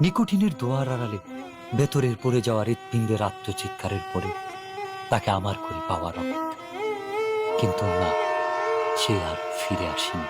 নিকোটিনের দোয়ার আড়ালে ভেতরের পড়ে যাওয়া হৃৎপিণ্ডের আত্মচিৎকারের পরে তাকে আমার করে পাওয়ার অপেক্ষা। কিন্তু না, সে আর ফিরে আসেনি।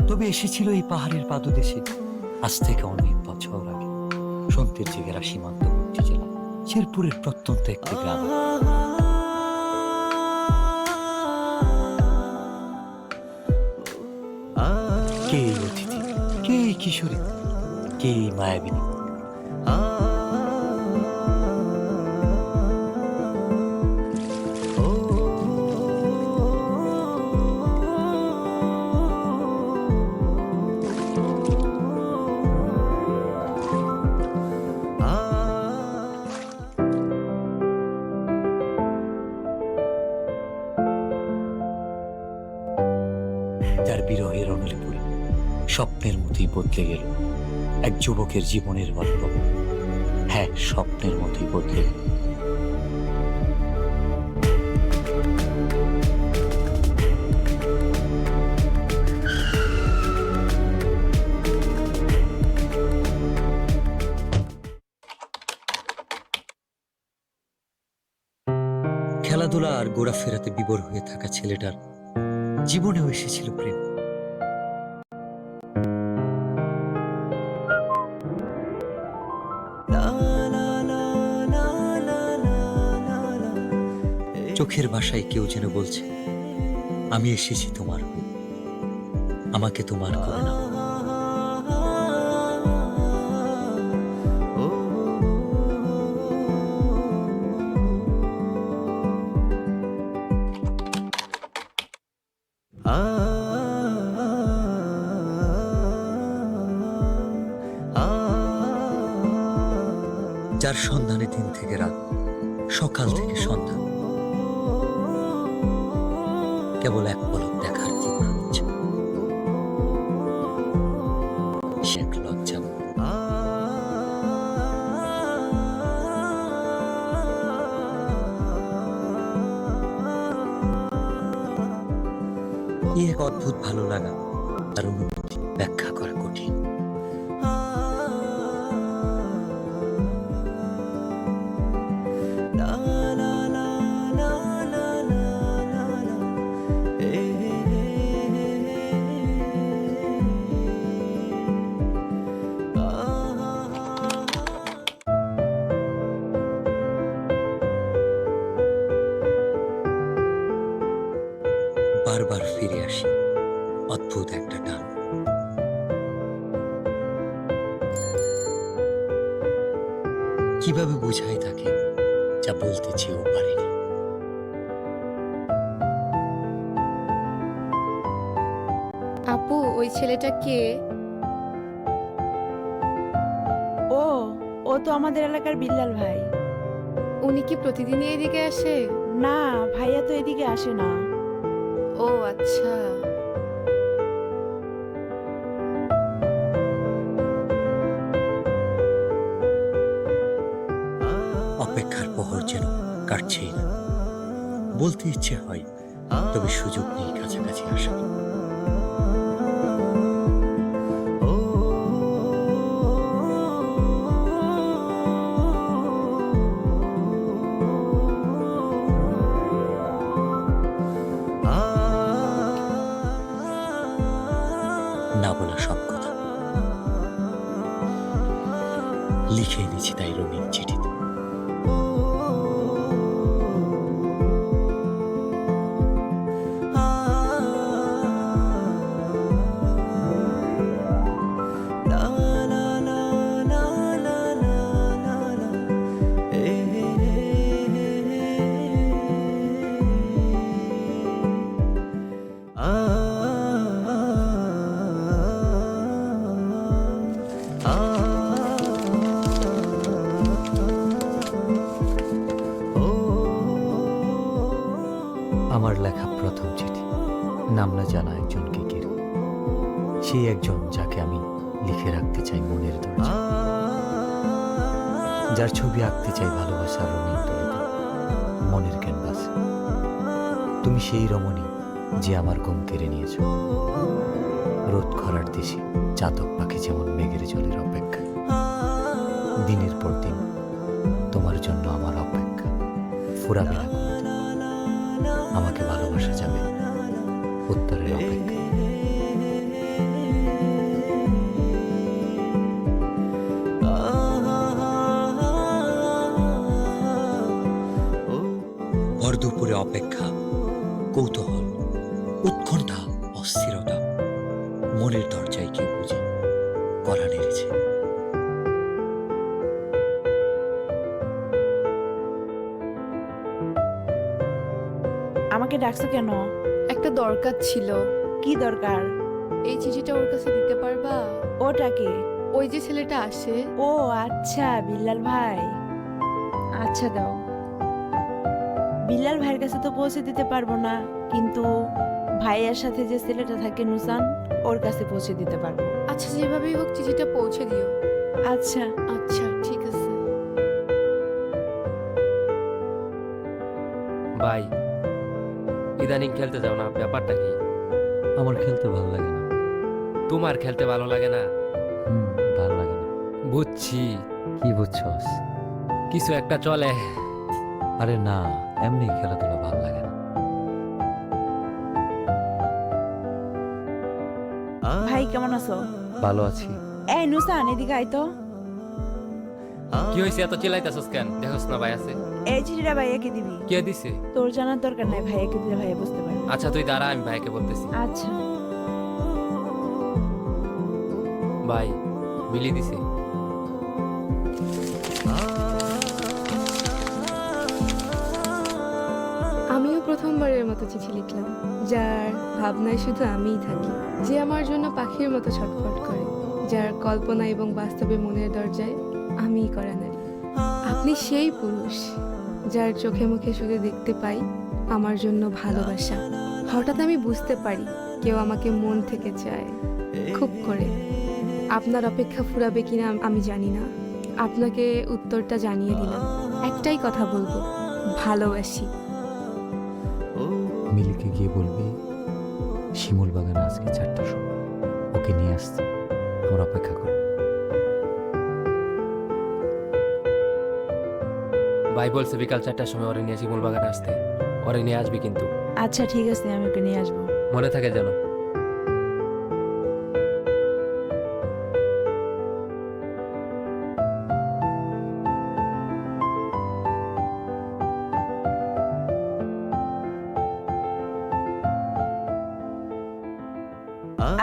তবে এসেছিল এই পাহাড়ের পাদদেশে আজ থেকে অনেক বছর আগে, সন্তের জেগেরা সীমান্তবর্তী জেলা শেরপুরের প্রত্যন্ত একটি গ্রাম। কে এই অতিথি, কে এই কিশোরী, কে এই মায়াবিনী? যার বিরহের অনলে পড়ে স্বপ্নের মতোই বদলে গেল এক যুবকের জীবনের গল্প। হ্যাঁ, স্বপ্নের মতোই বদলে গেল। খেলাধুলা আর ঘোরাফেরাতে বিভোর হয়ে থাকা ছেলেটার জীবনেও এসেছিল প্রেম। চোখের ভাষায় কেউ যেন বলছে, আমি এসেছি তোমার হয়ে, আমাকে তোমার করে নাও। যার সন্ধানে দিন থেকে রাত, সকাল থেকে সন্ধ্যা, কেবল এক পলক দেখার তীব্র ইচ্ছা। সে এক লজ্জা। কি এক অদ্ভুত ভালো লাগা, তার অনুভূতি ব্যাখ্যা করা কঠিন। বারবার ফিরে আসি অদ্ভুত একটা টান। কিভাবে বোঝাই তাকে যা বলতে চেয়েও পারিনি। আপু, ওই ছেলেটা কে? ও ও তো আমাদের এলাকার বিল্লাল ভাই। উনি কি প্রতিদিনই এদিকে আসে? না, ভাইয়া তো এদিকে আসে না। ও আচ্ছা। অপেক্ষার প্রহর যেন কাটছেই না। বলতে ইচ্ছে হয়, তবে সুযোগ নেই কাছাকাছি আসার। না বলা সব কথা লিখে এনেছি তাই রঙিন চিঠিতে। আমার লেখা প্রথম চিঠি, নাম না জানা একজনকে ঘিরে, সেই একজন যাকে আমি লিখে রাখতে চাই মনের দরজা। যার ছবি আঁকতে চাই ভালোবাসার রঙিন তুলিতে, মনের ক্যানভাসে। তুমি সেই রমণী যে আমার ঘুম কেড়ে নিয়েছ। রোদ খরার দেশে চাতক পাখি যেমন মেঘের জলের অপেক্ষা। দিনের পর দিন তোমার জন্য আমার অপেক্ষা ফুরাবে না কোনোদিন। আমাকে ভালোবাসা যাবে উত্তরের অপেক্ষা। ভর দুপুরে অপেক্ষা, কৌতূহল, উৎকণ্ঠা, অস্থিরতা, মনের দরজায় কেউ বুঝি কড়া নেড়েছে। আমাকে ডাকছো কেন? একটা দরকার ছিল। কি দরকার? এই চিঠিটা ওর কাছে দিতে পারবা? ওটাকে? ওই যে ছেলেটা আসে। ও আচ্ছা, বিল্লাল ভাই। আচ্ছা দাও। বিল্লাল ভাইয়ের কাছে তো পৌঁছে দিতে পারবো না, কিন্তু ভাইয়ের সাথে যে ছেলেটা থাকে নুসান, ওর কাছে পৌঁছে দিতে পারবো। আচ্ছা, যেভাবেই হোক চিঠিটা পৌঁছে দিও। আচ্ছা। আচ্ছা, ঠিক আছে। ভাই, ইদানিং খেলতে যাও না, ব্যাপারটা কি? আমার খেলতে ভালো লাগে না। তোমার খেলতে ভালো লাগে না? ভালো লাগে না। বুঝছি, কি বুঝছস? কিছু একটা চলে। আরে না, এমনি খেলাধুলা ভালো লাগে না। ভাই কেমন আছো? ভালো আছি। এই নুসান, এদিকে আয় তো। কি হয়েছে, এত চিল্লাইতেছস কেন? দেখোস না ভাই আছে। এই চিঠিটা ভাইয়াকে দিবি। কে দিছে? তোর জানার দরকার নাই, ভাইয়াকে দিলে ভাইয়া বুঝতে পারবে। আচ্ছা তুই দাঁড়া, আমি ভাইকে বলতেছি। আচ্ছা। ভাই, মিলি দিছে। আমিও প্রথমবারের মতো চিঠি লিখলাম, যার ভাবনায় শুধু আমিই থাকি, যে আমার জন্য পাখির মতো ছটফট করে, যার কল্পনা এবং বাস্তবে মনের দরজায় আমিই করা নারী। আপনি সেই পুরুষ যার চোখে মুখে শুধু দেখতে পাই আমার জন্য ভালোবাসা। হঠাৎ আমি বুঝতে পারি কেউ আমাকে মন থেকে চায়, খুব করে। আপনার অপেক্ষা ফুরাবে কিনা আমি জানি না, আপনাকে উত্তরটা জানিয়ে দিলাম। একটাই কথা বলবো, ভালোবাসি। মিলিকে গিয়ে বলবি শিমুল বাগানে আজকে 4টার সময় ওকে নিয়ে আসতে। আমার অপেক্ষা কর। ভাই বলছে বিকাল 4টার সময় ওরে নিয়ে শিমুল বাগানে আসতে। ওরে নিয়ে আসবি কিন্তু। আচ্ছা ঠিক আছে, আমি ওকে নিয়ে আসবো। মনে থাকে যেন।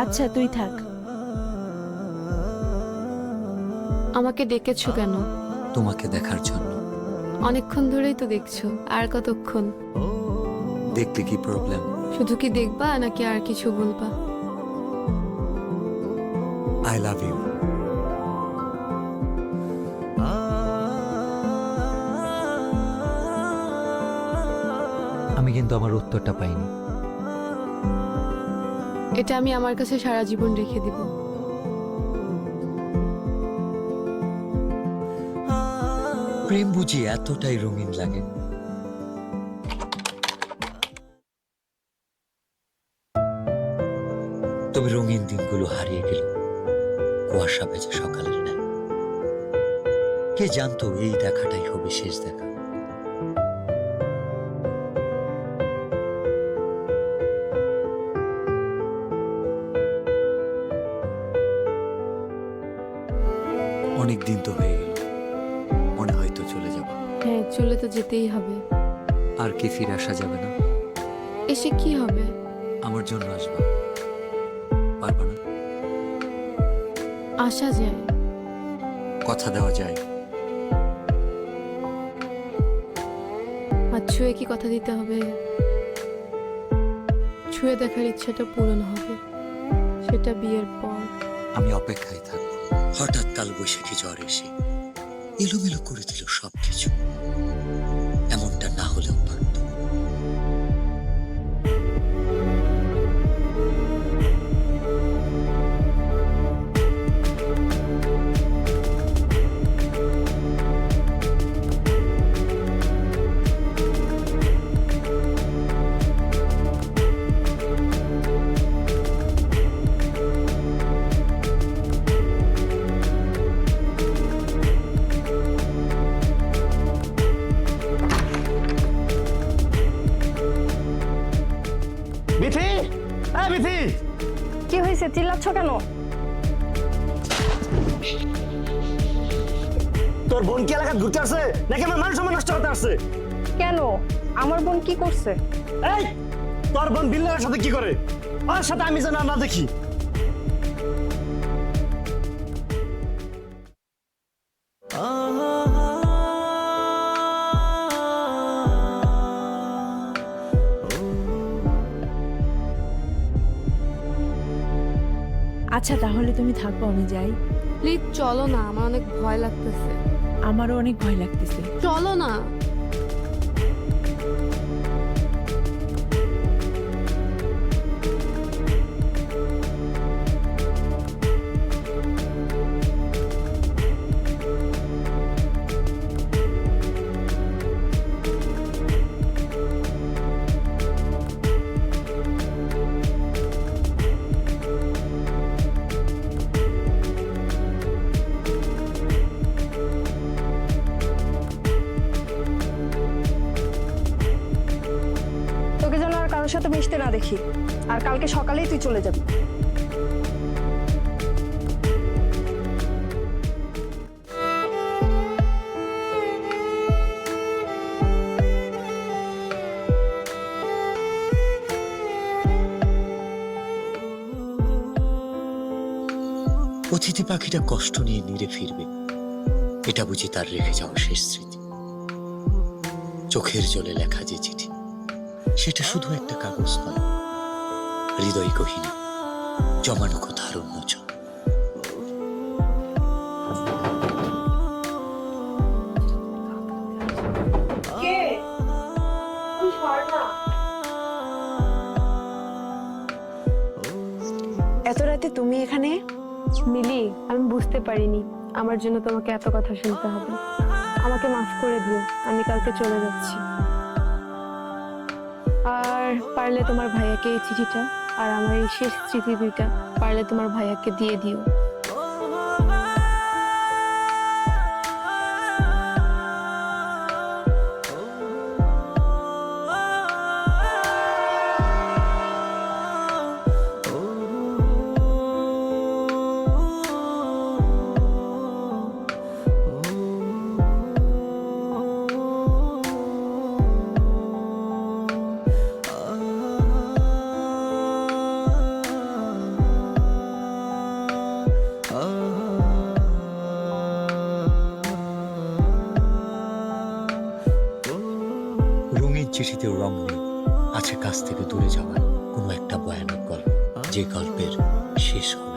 আচ্ছা তুই থাক। আমাকে ডেকেছো কেন? তোমাকে দেখার জন্য। অনেকক্ষণ ধরেই তো দেখছো, আর কতক্ষণ? দেখলে কি প্রবলেম? শুধু কি দেখবা নাকি আর কিছু বলবা? I love you. আমি কিন্তু আমার উত্তরটা পাইনি। এটা আমি আমার কাছে সারা জীবন রেখে দিব। প্রেম বুঝি এতটাই রঙিন লাগে? তবে রঙিন দিনগুলো হারিয়ে গেল কুয়াশা ভেজা সকালের ন্যায়। কে জানতো এই দেখাটাই হবে শেষ দেখা। অনেক দিন তো হয়ে গেল, মনে হয়তো চলে যাব। হ্যাঁ, চলে তো যেতেই হবে। আর কি ফিরে আসা যাবে না? এসে কি হবে? আমার জন্য আসবা, পারবা না? আসা যায়, কথা দেওয়া যায়। আর ছুঁয়ে কি কথা দিতে হবে? ছুঁয়ে দেখার ইচ্ছাটা পূরণ হবে, সেটা বিয়ের পর। আমি অপেক্ষায় থাকবো। হঠাৎ কাল বৈশাখী ঝড় এসে এলোমেলো করে দিল সবকিছু। এমনটা না হলেও পারত। হয়েছে, চিল্লাচ্ছ কেন? তোর বোন কি এলাকা ঘুরতে আসছে নাকি আমার মান সম্মান নষ্ট করতে আসছে? কেন? আমার বোন কি করছে? এই তোর বোন বিল্লার সাথে কি করে? ওর সাথে আমি যেন আর না দেখি। আচ্ছা তাহলে তুমি থাকো, আমি যাই। প্লিজ চলো না, আমার অনেক ভয় লাগতেছে। আমারও অনেক ভয় লাগতেছে। চলো না। তোকে যেন আর কারোর সাথে মিশতে না দেখি, আর কালকে সকালেই তুই চলে যাবি। অতিথি পাখিটা কষ্ট নিয়ে নিরে ফিরবে, এটা বুঝি তার রেখে যাওয়া শেষ স্মৃতি। চোখের জলে লেখা যে চিঠি, সেটা শুধু একটা কাগজ নয়, হৃদয় গহীনে জমানো কথার উন্মোচন। এত রাতে তুমি এখানে? মিলি, আমি বুঝতে পারিনি আমার জন্য তোমাকে এত কথা শুনতে হবে। আমাকে মাফ করে দিও, আমি কালকে চলে যাচ্ছি। আর পারলে তোমার ভাইয়াকে এই চিঠিটা আর আমার এই শেষ স্মৃতি দুইটা পারলে তোমার ভাইয়াকে দিয়ে দিও। রঙিন চিঠিতেও রং নেই, আছে কাছ থেকে দূরে যাওয়ার কোনো একটা ভয়ানক গল্প, যে গল্পের শেষ হবে